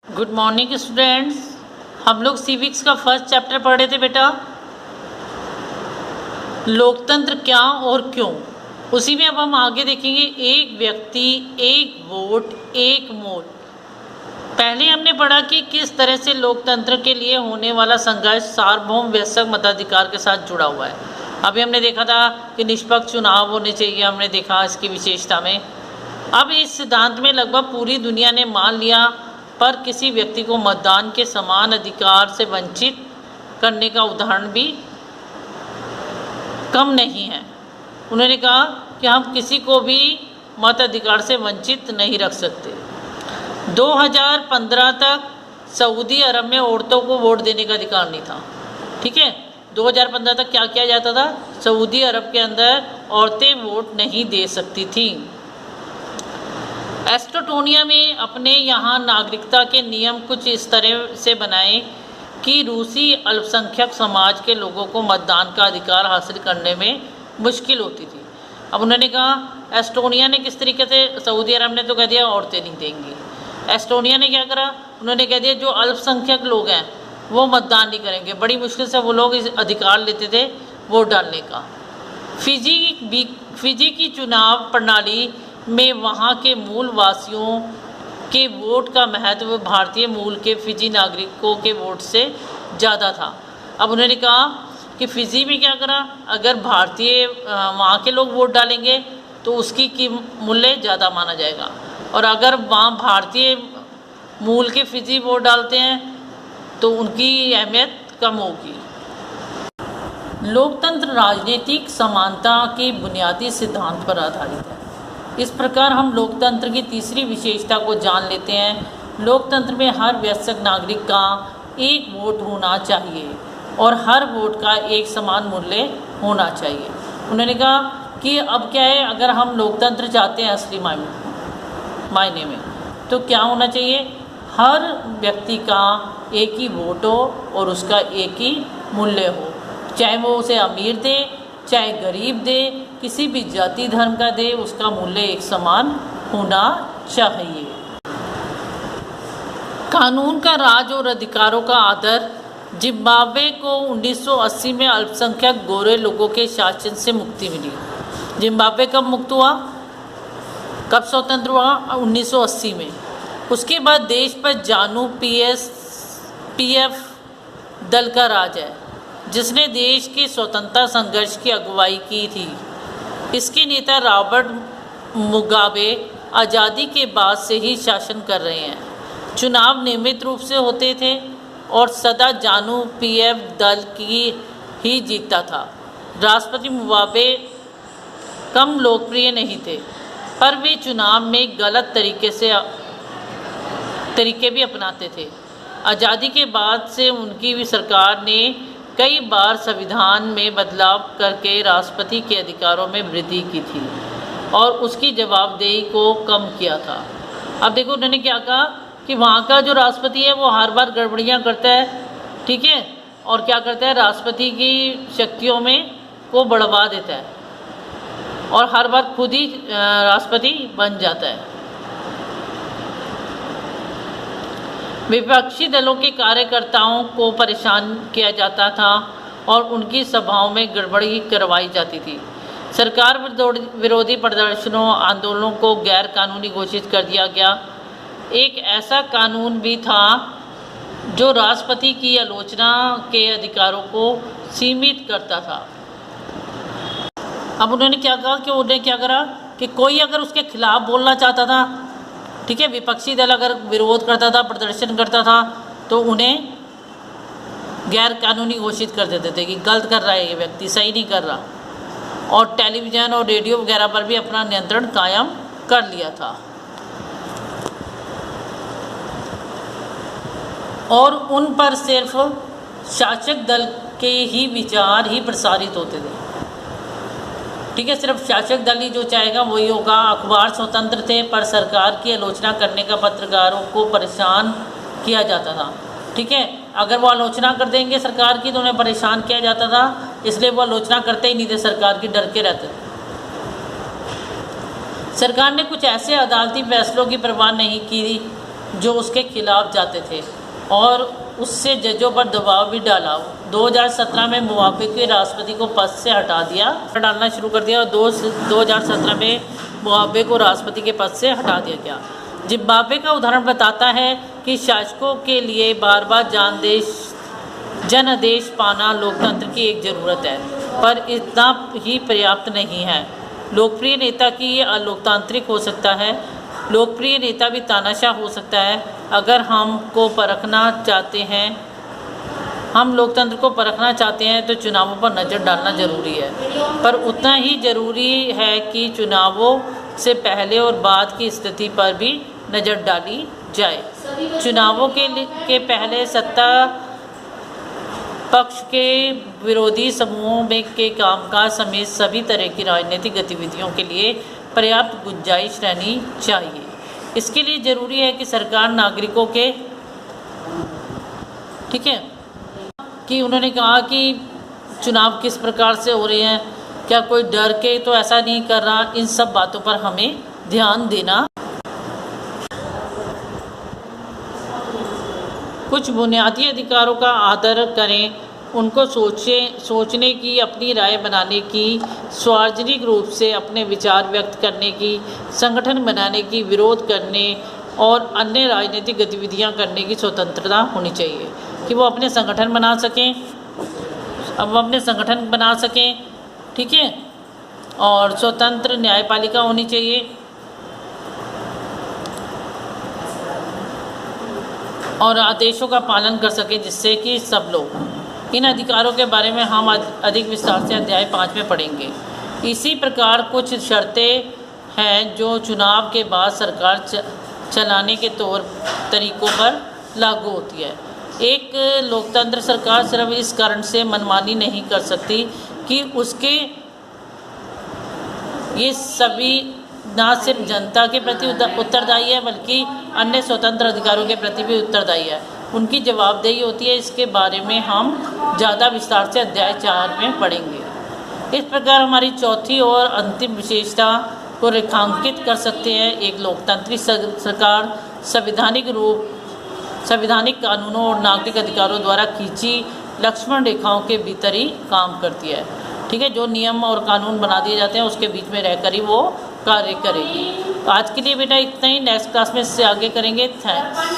Good morning students. हम लोग civics का फर्स्ट चैप्टर पढ़ रहे थे बेटा, लोकतंत्र क्या और क्यों। उसी में अब हम आगे देखेंगे एक व्यक्ति एक वोट एक मोल। पहले हमने पढ़ा कि किस तरह से लोकतंत्र के लिए होने वाला संघर्ष सार्वभौम वयस्क मताधिकार के साथ जुड़ा हुआ है। अभी हमने देखा था कि निष्पक्ष चुनाव होने चाहिए, हमने देखा इसकी विशेषता में। अब इस सिद्धांत में लगभग पूरी दुनिया ने मान लिया, पर किसी व्यक्ति को मतदान के समान अधिकार से वंचित करने का उदाहरण भी कम नहीं है। उन्होंने कहा कि हम किसी को भी मताधिकार से वंचित नहीं रख सकते। 2015 तक सऊदी अरब में औरतों को वोट देने का अधिकार नहीं था। ठीक है, 2015 तक क्या किया जाता था? सऊदी अरब के अंदर औरतें वोट नहीं दे सकती थीं। एस्टोनिया में अपने यहाँ नागरिकता के नियम कुछ इस तरह से बनाए कि रूसी अल्पसंख्यक समाज के लोगों को मतदान का अधिकार हासिल करने में मुश्किल होती थी। अब उन्होंने कहा एस्टोनिया ने किस तरीके से, सऊदी अरब ने तो कह दिया औरतें नहीं देंगी। एस्टोनिया ने क्या करा? उन्होंने कह दिया जो अल्पसंख्यक लोग हैं वो मतदान नहीं करेंगे। बड़ी मुश्किल से वो लोग इस अधिकार लेते थे वोट डालने का। फिजी की चुनाव प्रणाली में वहाँ के मूल वासियों के वोट का महत्व भारतीय मूल के फिजी नागरिकों के वोट से ज़्यादा था। अब उन्होंने कहा कि फिजी में क्या करा, अगर भारतीय वहाँ के लोग वोट डालेंगे तो उसकी मूल्य ज़्यादा माना जाएगा, और अगर वहाँ भारतीय मूल के फिजी वोट डालते हैं तो उनकी अहमियत कम होगी। लोकतंत्र राजनीतिक समानता के बुनियादी सिद्धांत पर आधारित है। इस प्रकार हम लोकतंत्र की तीसरी विशेषता को जान लेते हैं। लोकतंत्र में हर वयस्क नागरिक का एक वोट होना चाहिए और हर वोट का एक समान मूल्य होना चाहिए। उन्होंने कहा कि अब क्या है, अगर हम लोकतंत्र चाहते हैं असली मायने में तो क्या होना चाहिए? हर व्यक्ति का एक ही वोट हो और उसका एक ही मूल्य हो, चाहे वो उसे अमीर दे चाहे गरीब दे, किसी भी जाति धर्म का दे, उसका मूल्य एक समान होना चाहिए। कानून का राज और अधिकारों का आदर। जिम्बाब्वे को 1980 में अल्पसंख्यक गोरे लोगों के शासन से मुक्ति मिली। जिम्बाब्वे कब मुक्त हुआ, कब स्वतंत्र हुआ? 1980 में। उसके बाद देश पर जानू पीएफ दल का राज है, जिसने देश के स्वतंत्रता संघर्ष की अगुवाई की थी। इसके नेता रॉबर्ट मुगाबे आज़ादी के बाद से ही शासन कर रहे हैं। चुनाव नियमित रूप से होते थे और सदा जानू पीएफ दल की ही जीतता था। राष्ट्रपति मुगाबे कम लोकप्रिय नहीं थे, पर वे चुनाव में गलत तरीके भी अपनाते थे। आज़ादी के बाद से उनकी भी सरकार ने कई बार संविधान में बदलाव करके राष्ट्रपति के अधिकारों में वृद्धि की थी और उसकी जवाबदेही को कम किया था। अब देखो उन्होंने क्या कहा कि वहाँ का जो राष्ट्रपति है वो हर बार गड़बड़ियाँ करता है, ठीक है, और क्या करता है, राष्ट्रपति की शक्तियों में को बढ़वा देता है और हर बार खुद ही राष्ट्रपति बन जाता है। विपक्षी दलों के कार्यकर्ताओं को परेशान किया जाता था और उनकी सभाओं में गड़बड़ी करवाई जाती थी। सरकार विरोधी प्रदर्शनों आंदोलनों को गैर कानूनी घोषित कर दिया गया। एक ऐसा कानून भी था जो राष्ट्रपति की आलोचना के अधिकारों को सीमित करता था। अब उन्होंने क्या कहा कि उन्हें क्या करा कि कोई अगर उसके खिलाफ बोलना चाहता था, ठीक है, विपक्षी दल अगर विरोध करता था, प्रदर्शन करता था, तो उन्हें गैर कानूनी घोषित कर देते थे कि गलत कर रहा है ये व्यक्ति, सही नहीं कर रहा, और टेलीविज़न और रेडियो वगैरह पर भी अपना नियंत्रण कायम कर लिया था और उन पर सिर्फ शासक दल के ही विचार ही प्रसारित होते थे। ठीक है, सिर्फ शासक दल ही जो चाहेगा वही होगा। अखबार स्वतंत्र थे, पर सरकार की आलोचना करने का पत्रकारों को परेशान किया जाता था। ठीक है, अगर वो आलोचना कर देंगे सरकार की तो उन्हें परेशान किया जाता था, इसलिए वो आलोचना करते ही नहीं थे, सरकार की डर के रहते थे। सरकार ने कुछ ऐसे अदालती फैसलों की परवाह नहीं की जो उसके खिलाफ जाते थे और उससे जजों पर दबाव भी डाला। 2017 में मुआफ़ी के राष्ट्रपति को पद से डालना शुरू कर दिया और 2017 में मुआफ़ी को राष्ट्रपति के पद से हटा दिया गया। जिम्बाब्वे का उदाहरण बताता है कि शासकों के लिए बार बार जनादेश पाना लोकतंत्र की एक ज़रूरत है, पर इतना ही पर्याप्त नहीं है। लोकप्रिय नेता की ये अलोकतांत्रिक हो सकता है, लोकप्रिय नेता भी तानाशाह हो सकता है। अगर हम लोकतंत्र को परखना चाहते हैं तो चुनावों पर नज़र डालना ज़रूरी है, पर उतना ही ज़रूरी है कि चुनावों से पहले और बाद की स्थिति पर भी नज़र डाली जाए। चुनावों के पहले सत्ता पक्ष के विरोधी समूहों में के कामकाज समेत सभी तरह की राजनीतिक गतिविधियों के लिए पर्याप्त गुंजाइश रहनी चाहिए। इसके लिए ज़रूरी है कि सरकार नागरिकों के कि उन्होंने कहा कि चुनाव किस प्रकार से हो रहे हैं, क्या कोई डर के तो ऐसा नहीं कर रहा, इन सब बातों पर हमें ध्यान देना। कुछ बुनियादी अधिकारों का आदर करें, उनको सोचने की, अपनी राय बनाने की, सार्वजनिक रूप से अपने विचार व्यक्त करने की, संगठन बनाने की, विरोध करने और अन्य राजनीतिक गतिविधियां करने की स्वतंत्रता होनी चाहिए कि वो अपने संगठन बना सकें, ठीक है। और स्वतंत्र न्यायपालिका होनी चाहिए और आदेशों का पालन कर सके, जिससे कि सब लोग। इन अधिकारों के बारे में हम अधिक विस्तार से अध्याय 5 में पढ़ेंगे। इसी प्रकार कुछ शर्तें हैं जो चुनाव के बाद सरकार चलाने के तरीकों पर लागू होती है। एक लोकतंत्र सरकार सिर्फ इस कारण से मनमानी नहीं कर सकती कि उसके ये सभी ना सिर्फ जनता के प्रति उत्तरदायी है, बल्कि अन्य स्वतंत्र अधिकारों के प्रति भी उत्तरदायी है। उनकी जवाबदेही होती है। इसके बारे में हम ज़्यादा विस्तार से अध्याय 4 में पढ़ेंगे। इस प्रकार हमारी चौथी और अंतिम विशेषता को रेखांकित कर सकते हैं। एक लोकतांत्रिक सरकार संवैधानिक कानूनों और नागरिक अधिकारों द्वारा खींची लक्ष्मण रेखाओं के भीतर ही काम करती है, ठीक है। जो नियम और कानून बना दिए जाते हैं उसके बीच में रहकर ही वो कार्य करेगी। आज के लिए बेटा इतना ही, नेक्स्ट क्लास में इससे आगे करेंगे। थैंक्स।